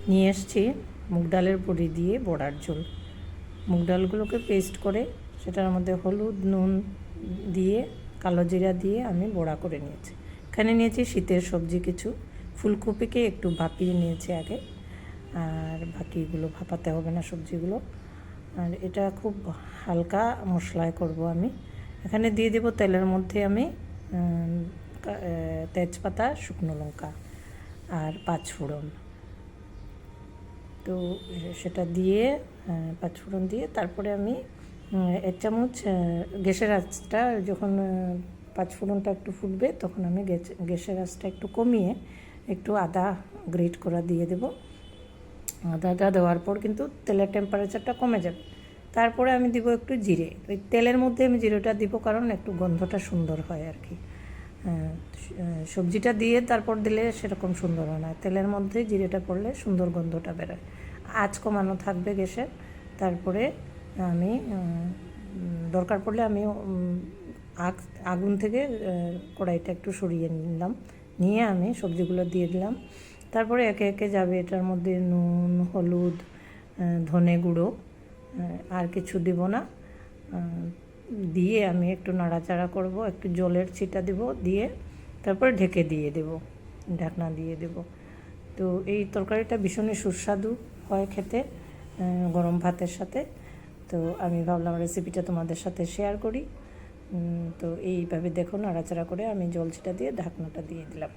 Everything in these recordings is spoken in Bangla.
নিয়ে এসেছি মুগ ডালের বড়ি দিয়ে বড়ার ঝোল। মুগ ডালগুলোকে পেস্ট করে সেটার মধ্যে হলুদ নুন দিয়ে কালো জিরা দিয়ে আমি বড়া করে নিয়েছি। এখানে নিয়েছি শীতের সবজি কিছু, ফুলকপিকে একটু ভাপিয়ে নিয়েছি আগে, আর বাকিগুলো ভাপাতে হবে না সবজিগুলো। আর এটা খুব হালকা মশলায় করব আমি। এখানে দিয়ে দেব তেলের মধ্যে আমি তেজপাতা, শুকনো লঙ্কা আর পাঁচফোড়ন। তো সেটা দিয়ে পাঁচফোড়ন দিয়ে তারপরে আমি 1 চামচ গ্যাসের আঁচটা যখন পাঁচফোড়নটা একটু ফুটবে তখন আমি গ্যাসের আঁচটা একটু কমিয়ে একটু আদা গ্রেট করা দিয়ে দেব। আদাটা দেওয়ার পর কিন্তু তেলের টেম্পারেচারটা কমে যাবে। তারপরে আমি দিব একটু জিরে। ওই তেলের মধ্যে আমি জিরেটা দিব কারণ একটু গন্ধটা সুন্দর হয় আর কি। সবজিটা দিয়ে তারপর দিলে সেরকম সুন্দর হয় না, তেলের মধ্যে জিরেটা পড়লে সুন্দর গন্ধটা বেরোয়। আঁচ কমানো থাকবে গ্যাসের। তারপরে আমি দরকার পড়লে আমি আগুন থেকে কড়াইটা একটু সরিয়ে নিলাম, নিয়ে আমি সবজিগুলো দিয়ে দিলাম। তারপরে একে একে যাবে এটার মধ্যে নুন, হলুদ, ধনে গুঁড়ো, আর কিছু দেব না। দিয়ে আমি একটু নাড়াচাড়া করব, একটু জলের ছিটা দেব, দিয়ে তারপরে ঢেকে দিয়ে দেব, ঢাকনা দিয়ে দেব। তো এই তরকারিটা ভীষণই সুস্বাদু হয় খেতে গরম ভাতের সাথে। তো আমি ভাবলাম রেসিপিটা তোমাদের সাথে শেয়ার করি। তো এইভাবে দেখো নাড়াচাড়া করে আমি জল ছিটা দিয়ে ঢাকনাটা দিয়ে দিলাম।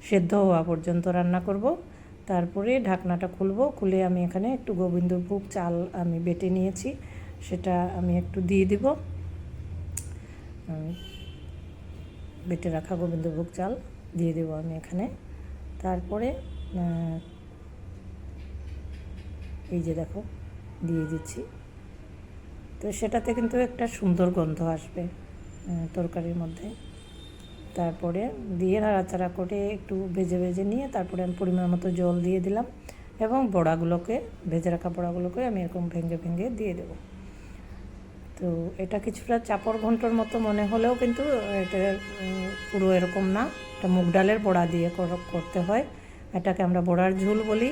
সেদ্ধ হওয়া পর্যন্ত রান্না করব। তারপরে ঢাকনাটা খুলবো, খুলে আমি এখানে একটু গোবিন্দভোগ চাল আমি বেটে নিয়েছি, সেটা আমি একটু দিয়ে দিব। বেটে রাখা গোবিন্দভোগ চাল দিয়ে দেবো আমি এখানে। তারপরে এই যে দেখো দিয়ে দিচ্ছি। তো সেটাতে কিন্তু একটা সুন্দর গন্ধ আসবে তরকারির মধ্যে। তারপরে দিয়ে নাড়াচাড়া করে একটু ভেজে ভেজে নিয়ে তারপরে আমি পরিমাণ মতো জল দিয়ে দিলাম এবং বড়াগুলোকে, ভেজে রাখা বড়াগুলোকে আমি এরকম ভেঙে ভেঙে দিয়ে দেবো। তো এটা কিছুটা চাপড় ঘন্টর মতো মনে হলেও কিন্তু এটা পুরো এরকম না, এটা মুগ ডালের বড়া দিয়ে করতে হয়। এটাকে আমরা বড়ার ঝোল বলি।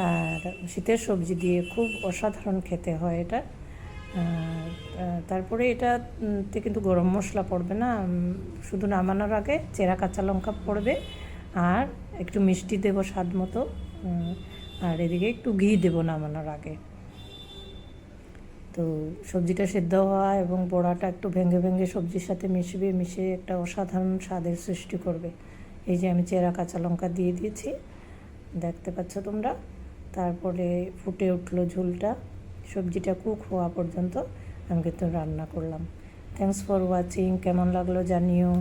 আর শীতের সবজি দিয়ে খুব অসাধারণ খেতে হয় এটা। তারপরে এটাতে কিন্তু গরম মশলা পড়বে না, শুধু নামানোর আগে চেরা কাঁচা লঙ্কা পড়বে আর একটু মিষ্টি দেবো স্বাদ মতো, আর এদিকে একটু ঘি দেবো নামানোর আগে। তো সবজিটা সেদ্ধ হওয়া এবং বড়াটা একটু ভেঙে ভেঙে সবজির সাথে মিশবে, মিশে একটা অসাধারণ স্বাদের সৃষ্টি করবে। এই যে আমি চেরা কাঁচা লঙ্কা দিয়ে দিয়েছি, দেখতে পাচ্ছ তোমরা। তারপরে ফুটে উঠলো ঝোলটা, সবজিটা কুক হওয়া পর্যন্ত আমি কিন্তু রান্না করলাম। Thanks for watching. কেমন লাগলো জানিও।